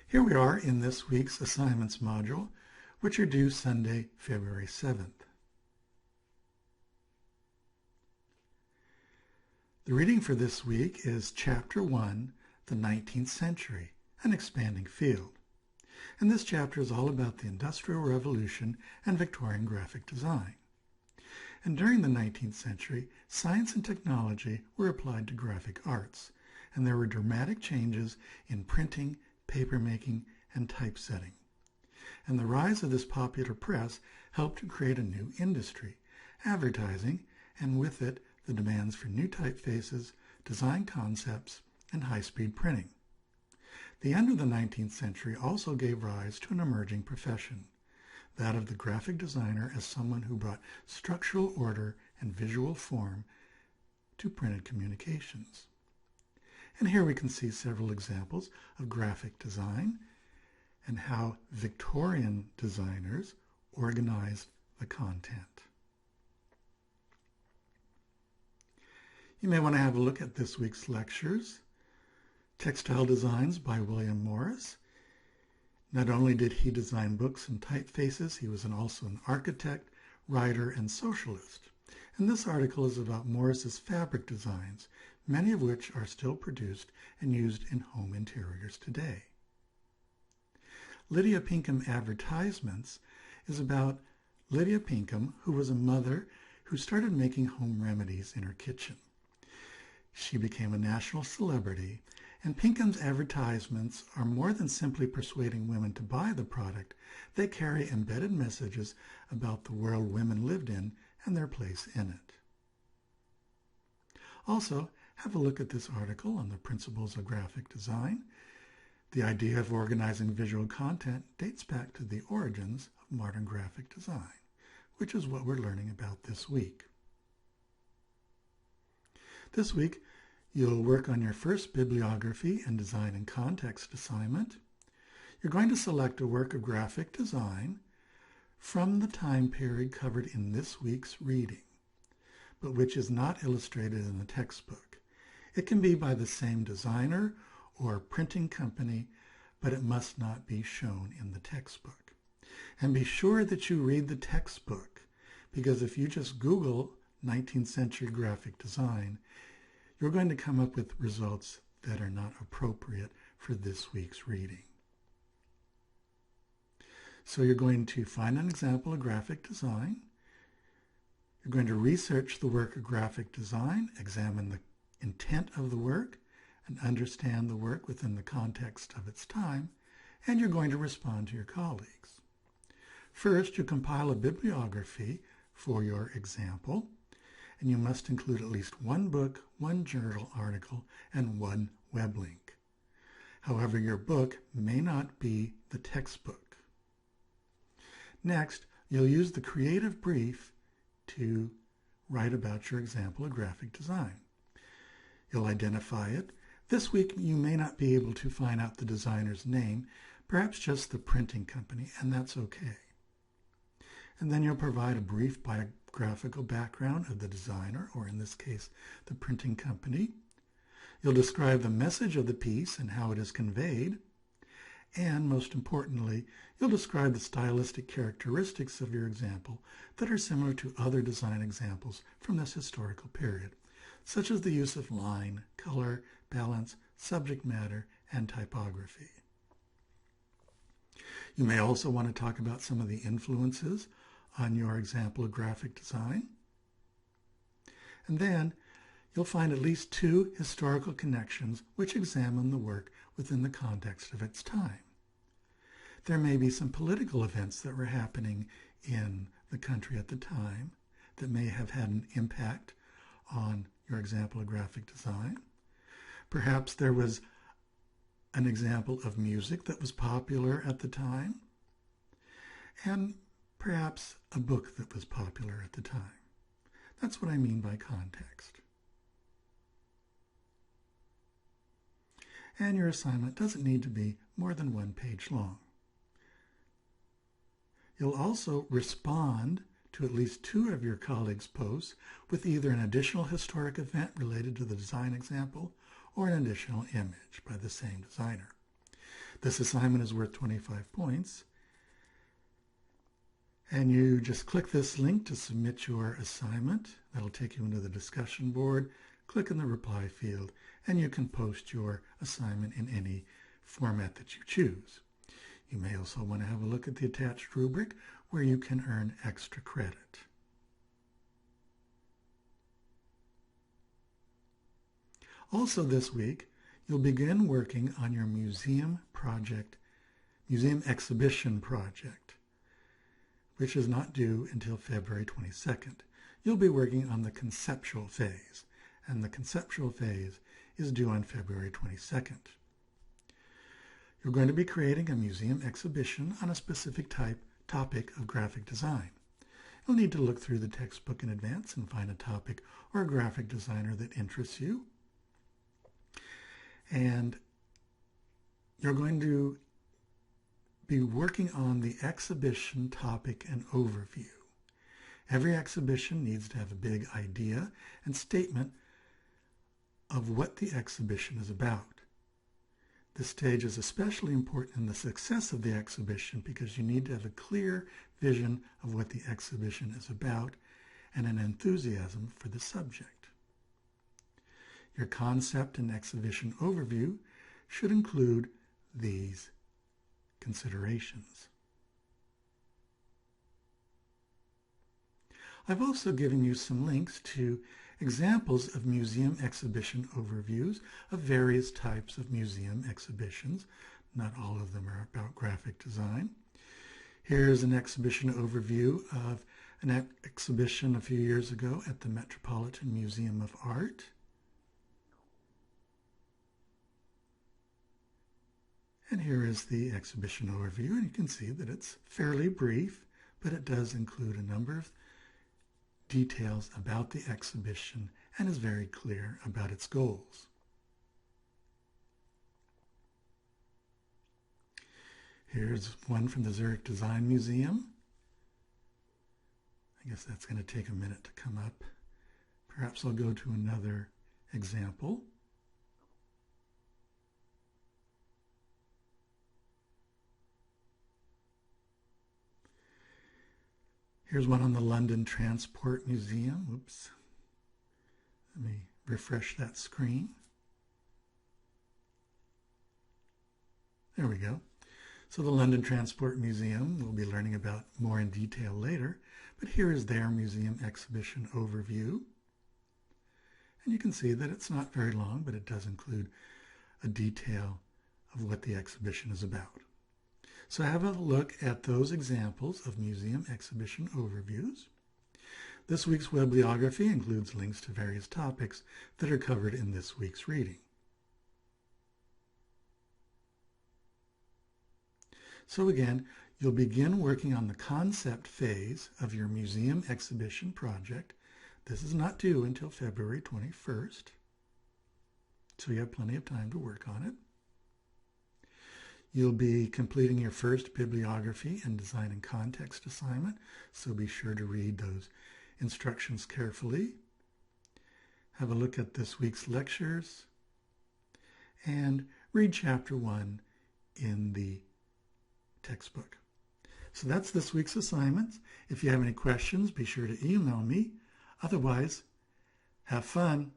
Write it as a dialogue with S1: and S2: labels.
S1: Here we are in this week's assignments module, which are due Sunday, February 7th. The reading for this week is Chapter 1, The 19th Century, an Expanding Field. And this chapter is all about the Industrial Revolution and Victorian graphic design. And during the 19th century, science and technology were applied to graphic arts, and there were dramatic changes in printing, papermaking, and typesetting. And the rise of this popular press helped to create a new industry, advertising, and with it, the demands for new typefaces, design concepts, and high-speed printing. The end of the 19th century also gave rise to an emerging profession, that of the graphic designer as someone who brought structural order and visual form to printed communications. And here we can see several examples of graphic design and how Victorian designers organized the content. You may want to have a look at this week's lectures. Textile Designs by William Morris. Not only did he design books and typefaces, he was also an architect, writer, and socialist. And this article is about Morris's fabric designs, many of which are still produced and used in home interiors today. Lydia Pinkham Advertisements is about Lydia Pinkham, who was a mother who started making home remedies in her kitchen. She became a national celebrity, and Pinkham's advertisements are more than simply persuading women to buy the product. They carry embedded messages about the world women lived in and their place in it. Also, have a look at this article on the principles of graphic design. The idea of organizing visual content dates back to the origins of modern graphic design, which is what we're learning about this week. This week, you'll work on your first bibliography and design and context assignment. You're going to select a work of graphic design from the time period covered in this week's reading, but which is not illustrated in the textbook. It can be by the same designer or printing company, but it must not be shown in the textbook. And be sure that you read the textbook, because if you just Google 19th century graphic design, you're going to come up with results that are not appropriate for this week's reading. So you're going to find an example of graphic design. You're going to research the work of graphic design, examine the intent of the work, and understand the work within the context of its time, and you're going to respond to your colleagues. First, you compile a bibliography for your example, and you must include at least one book, one journal article, and one web link. However, your book may not be the textbook. Next, you'll use the creative brief to write about your example of graphic design. You'll identify it. This week, you may not be able to find out the designer's name, perhaps just the printing company, and that's okay. And then you'll provide a brief biographical background of the designer, or in this case, the printing company. You'll describe the message of the piece and how it is conveyed. And most importantly, you'll describe the stylistic characteristics of your example that are similar to other design examples from this historical period, such as the use of line, color, balance, subject matter, and typography. You may also want to talk about some of the influences on your example of graphic design. And then you'll find at least two historical connections which examine the work within the context of its time. There may be some political events that were happening in the country at the time that may have had an impact on your example of graphic design. Perhaps there was an example of music that was popular at the time, and perhaps a book that was popular at the time. That's what I mean by context. And your assignment doesn't need to be more than 1 page long. You'll also respond to at least 2 of your colleagues' posts with either an additional historic event related to the design example or an additional image by the same designer. This assignment is worth 25 points. And you just click this link to submit your assignment. That'll take you into the discussion board. Click in the reply field, and you can post your assignment in any format that you choose. You may also want to have a look at the attached rubric where you can earn extra credit. Also this week, you'll begin working on your museum exhibition project, which is not due until February 22nd. You'll be working on the conceptual phase, and the conceptual phase is due on February 22nd. You're going to be creating a museum exhibition on a specific topic of graphic design. You'll need to look through the textbook in advance and find a topic or a graphic designer that interests you. And you're going to be working on the exhibition topic and overview. Every exhibition needs to have a big idea and statement of what the exhibition is about. This stage is especially important in the success of the exhibition because you need to have a clear vision of what the exhibition is about and an enthusiasm for the subject. Your concept and exhibition overview should include these considerations. I've also given you some links to examples of museum exhibition overviews of various types of museum exhibitions. Not all of them are about graphic design. Here's an exhibition overview of an exhibition a few years ago at the Metropolitan Museum of Art. And here is the exhibition overview, and you can see that it's fairly brief, but it does include a number of details about the exhibition and is very clear about its goals. Here's one from the Zurich Design Museum. I guess that's going to take a minute to come up. Perhaps I'll go to another example. Here's one on the London Transport Museum. Oops. Let me refresh that screen. There we go. So the London Transport Museum we'll be learning about more in detail later, but here is their museum exhibition overview. And you can see that it's not very long, but it does include a detail of what the exhibition is about. So have a look at those examples of museum exhibition overviews. This week's bibliography includes links to various topics that are covered in this week's reading. So again, you'll begin working on the concept phase of your museum exhibition project. This is not due until February 21st, so you have plenty of time to work on it. You'll be completing your first bibliography and design and context assignment, so be sure to read those instructions carefully. Have a look at this week's lectures and read Chapter 1 in the textbook. So that's this week's assignments. If you have any questions, be sure to email me. Otherwise, have fun.